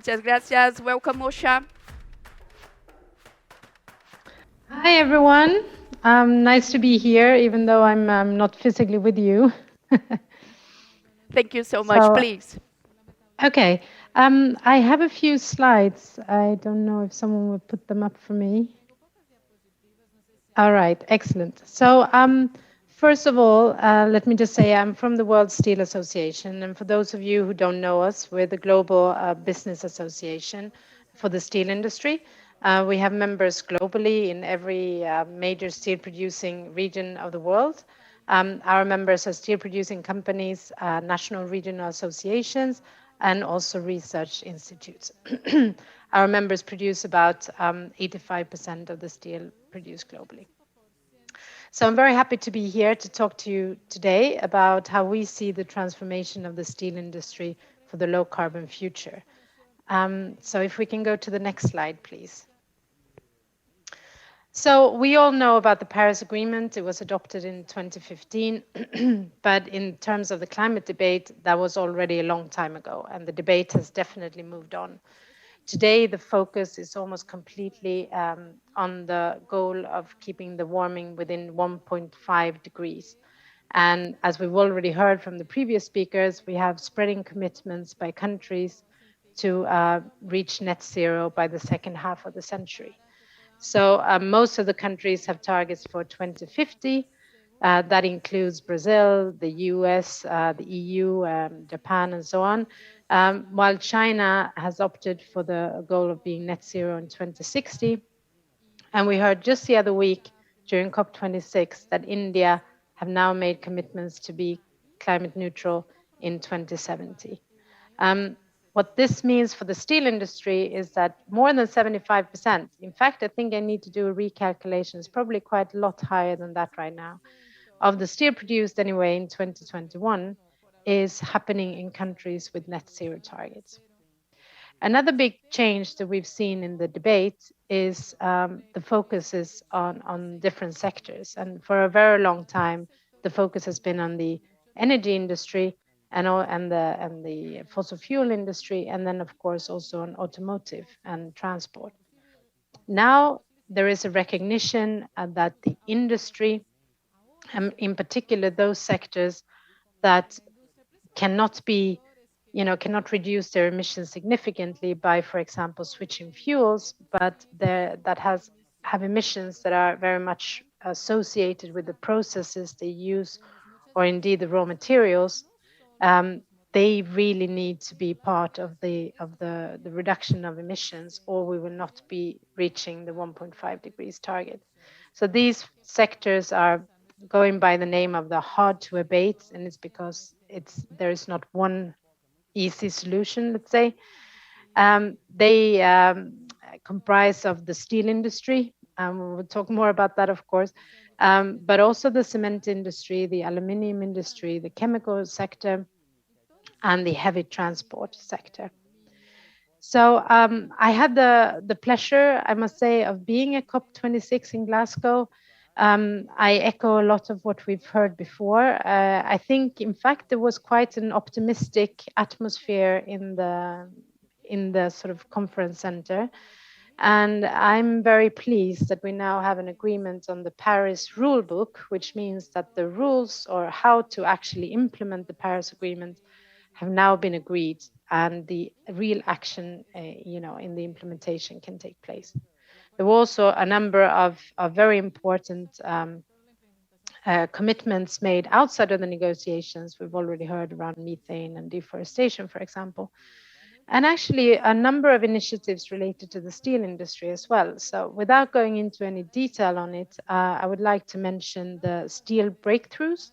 Muchas gracias. Welcome, Osha. Hi, everyone. Nice to be here, even though I'm not physically with you. Thank you so much. So, Please. okay. I have a few slides. I don't know if someone would put them up for me. All right, excellent. So, first of all, let me just say I'm from the World Steel Association. And for those of you who don't know us, we're the global business association for the steel industry. We have members globally in every major steel producing region of the world. Our members are steel producing companies, national regional associations, and also research institutes. Our members produce about 85% of the steel produced globally. So I'm very happy to be here to talk to you today about how we see the transformation of the steel industry for the low carbon future. So if we can go to the next slide, please. So we all know about the Paris Agreement. It was adopted in 2015, but in terms of the climate debate, that was already a long time ago, and the debate has definitely moved on. Today, the focus is almost completely on the goal of keeping the warming within 1.5 degrees. And as we've already heard from the previous speakers, we have spreading commitments by countries to reach net zero by the second half of the century. So most of the countries have targets for 2050. That includes Brazil, the US, the EU, Japan, and so on. While China has opted for the goal of being net zero in 2060. And we heard just the other week during COP26 that India have now made commitments to be climate neutral in 2070. What this means for the steel industry is that more than 75%, in fact, I think I need to do a recalculation, it's probably quite a lot higher than that right now, of the steel produced anyway in 2021 is happening in countries with net zero targets. Another big change that we've seen in the debate is the focus is on different sectors. And for a very long time, the focus has been on the energy industry and the fossil fuel industry, and then of course also on automotive and transport. Now there is a recognition that the industry, and in particular those sectors that cannot be, cannot reduce their emissions significantly by, for example, switching fuels, but that have emissions that are very much associated with the processes they use, or indeed the raw materials. They really need to be part of the reduction of emissions, or we will not be reaching the 1.5 degrees target. So these sectors are going by the name of the hard to abate, and it's because there is not one easy solution, let's say. They comprise of the steel industry. We will talk more about that, of course, but also the cement industry, the aluminium industry, the chemical sector, and the heavy transport sector. So I had the pleasure, I must say, of being at COP26 in Glasgow. I echo a lot of what we've heard before. I think, in fact, there was quite an optimistic atmosphere in the sort of conference center. And I'm very pleased that we now have an agreement on the Paris rulebook, which means that the rules or how to actually implement the Paris Agreement have now been agreed, and the real action, in the implementation can take place. There were also a number of very important commitments made outside of the negotiations. We've already heard around methane and deforestation, for example, and actually a number of initiatives related to the steel industry as well. So without going into any detail on it, I would like to mention the Steel Breakthroughs,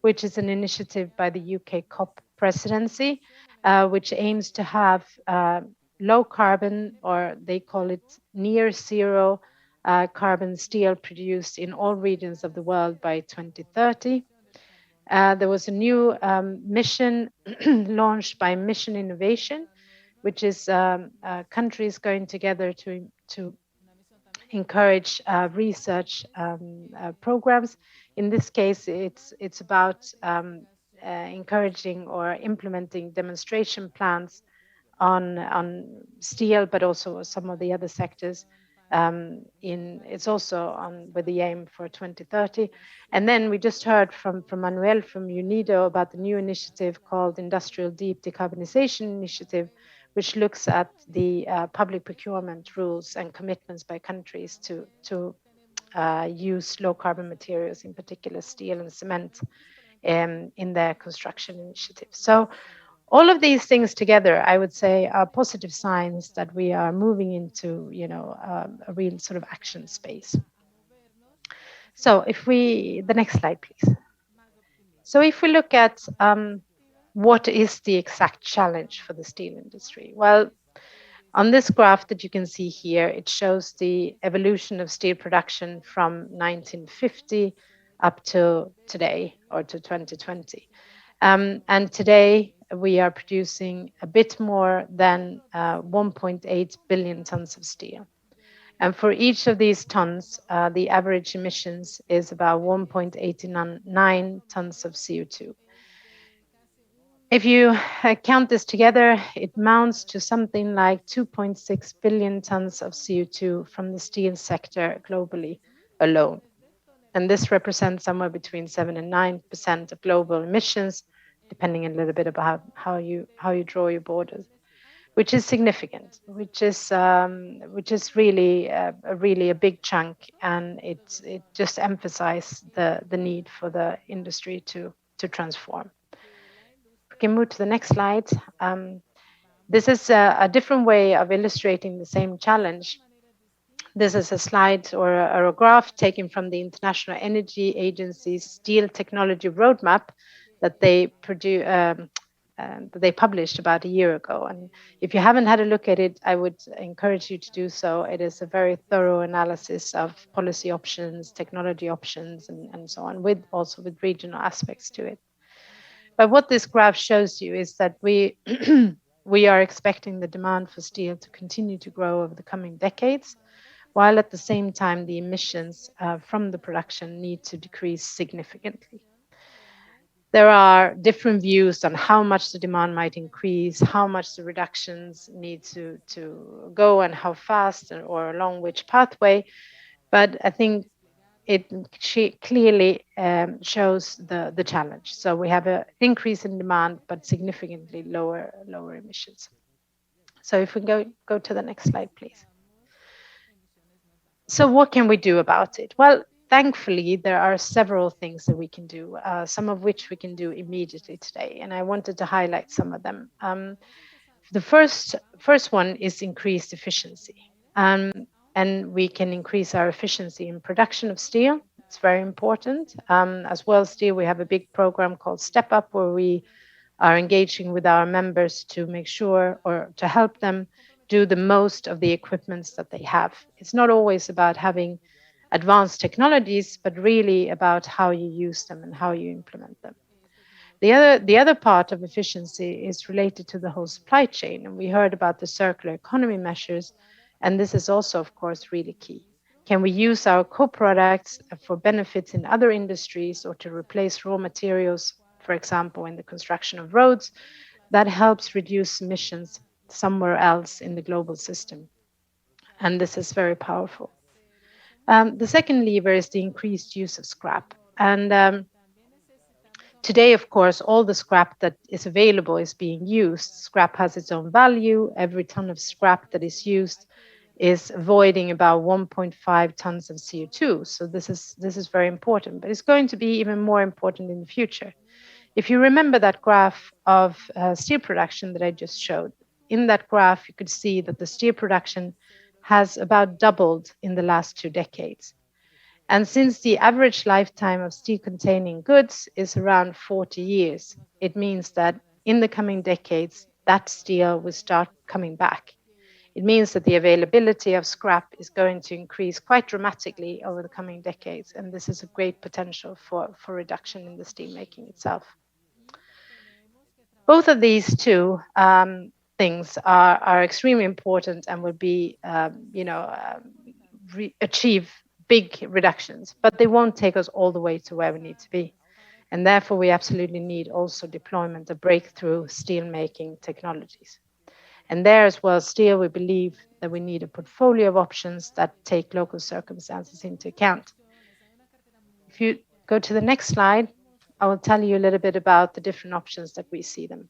which is an initiative by the UK COP presidency, which aims to have low carbon, or they call it near zero carbon steel produced in all regions of the world by 2030. There was a new mission launched by Mission Innovation, which is countries going together to encourage research programs. In this case, it's about encouraging or implementing demonstration plans on steel, but also some of the other sectors. It's also on with the aim for 2030. And then we just heard from Manuel from UNIDO about the new initiative called Industrial Deep Decarbonization Initiative, which looks at the public procurement rules and commitments by countries to use low carbon materials, in particular steel and cement, in their construction initiative. So all of these things together, I would say, are positive signs that we are moving into, a real sort of action space. So the next slide, please. So if we look at what is the exact challenge for the steel industry? Well, on this graph that you can see here, it shows the evolution of steel production from 1950 up to today, or to 2020. And today we are producing a bit more than 1.8 billion tons of steel. And for each of these tons, the average emissions is about 1.89 tons of CO2. If you count this together, it amounts to something like 2.6 billion tons of CO2 from the steel sector globally alone. And this represents somewhere between 7 and 9% of global emissions, depending a little bit about how you draw your borders, which is significant, which is really a big chunk, and it just emphasizes the need for the industry to transform. We can move to the next slide. This is a different way of illustrating the same challenge. This is a slide or a graph taken from the International Energy Agency's Steel Technology Roadmap that they published about a year ago. And if you haven't had a look at it, I would encourage you to do so. It is a very thorough analysis of policy options, technology options, and so on, also with regional aspects to it. But what this graph shows you is that we are expecting the demand for steel to continue to grow over the coming decades, while at the same time the emissions from the production need to decrease significantly. There are different views on how much the demand might increase, how much the reductions need to go, and how fast or along which pathway. But I think it clearly shows the challenge. So we have an increase in demand, but significantly lower emissions. So if we go to the next slide, please. So what can we do about it? Well, thankfully, there are several things that we can do, some of which we can do immediately today. And I wanted to highlight some of them. The first one is increased efficiency. And we can increase our efficiency in production of steel. It's very important. As well, steel, we have a big program called Step Up, where we are engaging with our members to make sure, or to help them do the most of the equipments that they have. It's not always about having advanced technologies, but really about how you use them and how you implement them. The other part of efficiency is related to the whole supply chain. And we heard about the circular economy measures. And this is also, of course, really key. Can we use our co-products for benefits in other industries, or to replace raw materials, for example, in the construction of roads? That helps reduce emissions somewhere else in the global system. And this is very powerful. The second lever is the increased use of scrap. And today, of course, all the scrap that is available is being used. Scrap has its own value. Every ton of scrap that is used is avoiding about 1.5 tons of CO2. So this is very important, but it's going to be even more important in the future. If you remember that graph of steel production that I just showed, in that graph, you could see that the steel production has about doubled in the last 2 decades. And since the average lifetime of steel-containing goods is around 40 years, it means that in the coming decades, that steel will start coming back. It means that the availability of scrap is going to increase quite dramatically over the coming decades, and this is a great potential for reduction in the steelmaking itself. Both of these two things are extremely important and will be, achieve big reductions, but they won't take us all the way to where we need to be. And therefore, we absolutely need also deployment of breakthrough steelmaking technologies. And there as well, still, we believe that we need a portfolio of options that take local circumstances into account. If you go to the next slide, I will tell you a little bit about the different options that we see them.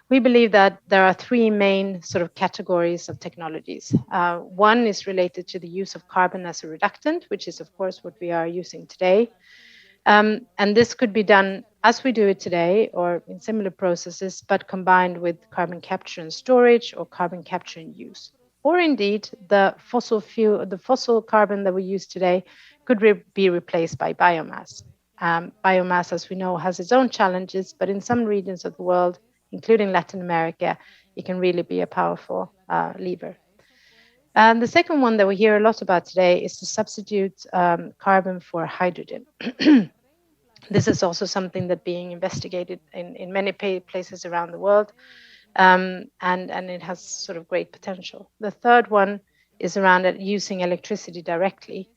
We believe that there are three main sort of categories of technologies. One is related to the use of carbon as a reductant, which is, of course, what we are using today. And this could be done as we do it today or in similar processes, but combined with carbon capture and storage or carbon capture and use. Or indeed, the fossil carbon that we use today could be replaced by biomass. Biomass, as we know, has its own challenges, but in some regions of the world, including Latin America, it can really be a powerful lever. And the second one that we hear a lot about today is to substitute carbon for hydrogen. This is also something that's being investigated in many places around the world, and it has sort of great potential. The third one is around using electricity directly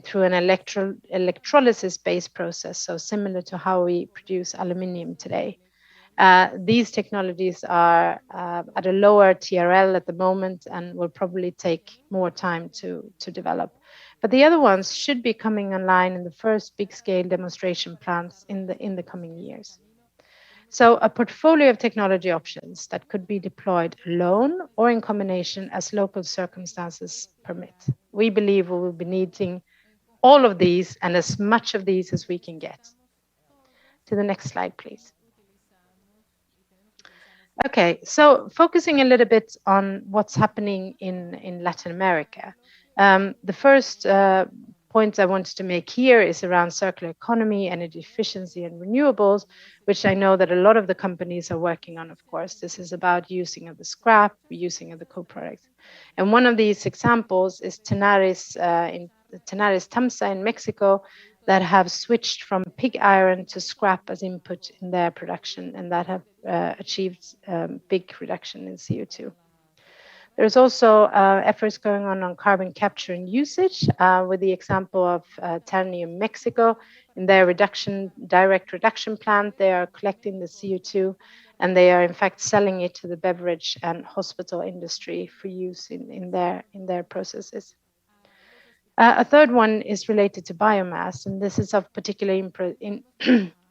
through an electrolysis-based process, so similar to how we produce aluminium today. These technologies are at a lower TRL at the moment and will probably take more time to develop. But the other ones should be coming online in the first big-scale demonstration plants in the coming years. So a portfolio of technology options that could be deployed alone or in combination as local circumstances permit. We believe we will be needing all of these and as much of these as we can get. To the next slide, please. Okay, so focusing a little bit on what's happening in Latin America. The first point I wanted to make here is around circular economy, energy efficiency, and renewables, which I know that a lot of the companies are working on, of course. This is about using of the scrap, using of the co-products. And one of these examples is Tenaris Tamsa in Mexico, that have switched from pig iron to scrap as input in their production, and that have achieved big reduction in CO2. There's also efforts going on carbon capture and usage, with the example of Ternium Mexico. In their direct reduction plant, they are collecting the CO2, and they are in fact selling it to the beverage and hospital industry for use in their processes. A third one is related to biomass, and this is of particular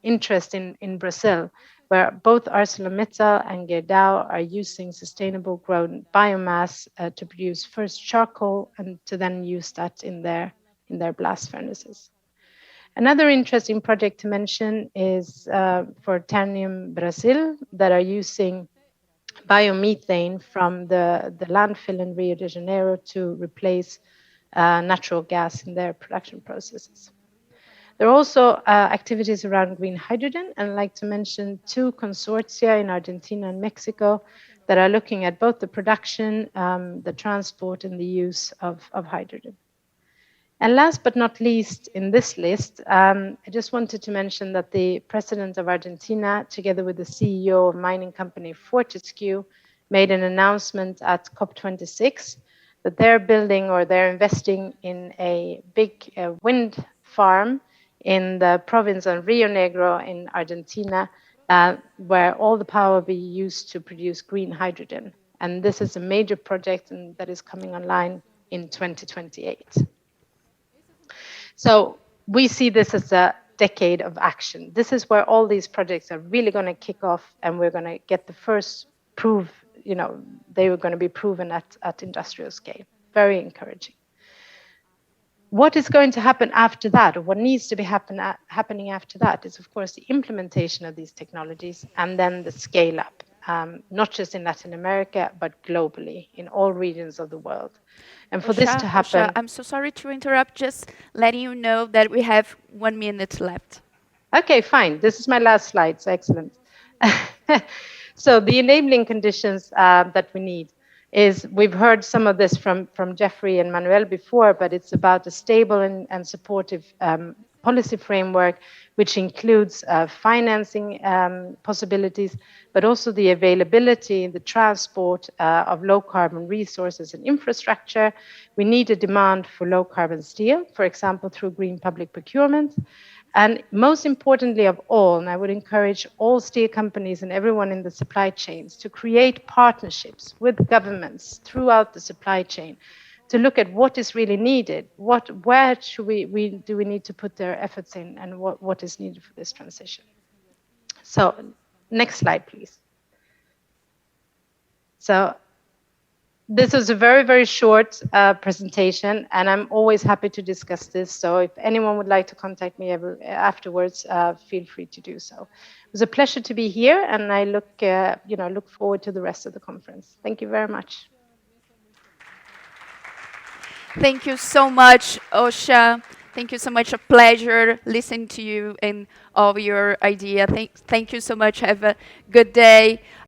interest in Brazil, where both ArcelorMittal and Ekdahl are using sustainable grown biomass to produce first charcoal and to then use that in their blast furnaces. Another interesting project to mention is for Ternium Brazil, that are using biomethane from the landfill in Rio de Janeiro to replace natural gas in their production processes. There are also activities around green hydrogen, and I'd like to mention two consortia in Argentina and Mexico that are looking at both the production, the transport, and the use of hydrogen. And last but not least in this list, I just wanted to mention that the president of Argentina, together with the CEO of mining company Fortescue, made an announcement at COP26 that they're building or they're investing in a big wind farm in the province of Rio Negro in Argentina, where all the power will be used to produce green hydrogen. And this is a major project that is coming online in 2028. So we see this as a decade of action. This is where all these projects are really going to kick off, and we're going to get the first proof. They were going to be proven at industrial scale. Very encouraging. What is going to happen after that, or what needs to be happening after that, is of course the implementation of these technologies and then the scale up, not just in Latin America, but globally in all regions of the world. And for this to happen... I'm so sorry to interrupt, just letting you know that we have 1 minute left. Okay, fine. This is my last slide, so excellent. So the enabling conditions that we need is, we've heard some of this from Jeffrey and Manuel before, but it's about a stable and supportive policy framework, which includes financing possibilities, but also the availability, the transport of low carbon resources and infrastructure. We need a demand for low carbon steel, for example, through green public procurement. And most importantly of all, and I would encourage all steel companies and everyone in the supply chains to create partnerships with governments throughout the supply chain to look at what is really needed, where should do we need to put their efforts in, and what is needed for this transition. So next slide, please. So this was a very, very short presentation, and I'm always happy to discuss this. So if anyone would like to contact me afterwards, feel free to do so. It was a pleasure to be here, and I look forward to the rest of the conference. Thank you very much. Thank you so much, Osha. Thank you so much. A pleasure listening to you and all your idea. Thank you so much. Have a good day.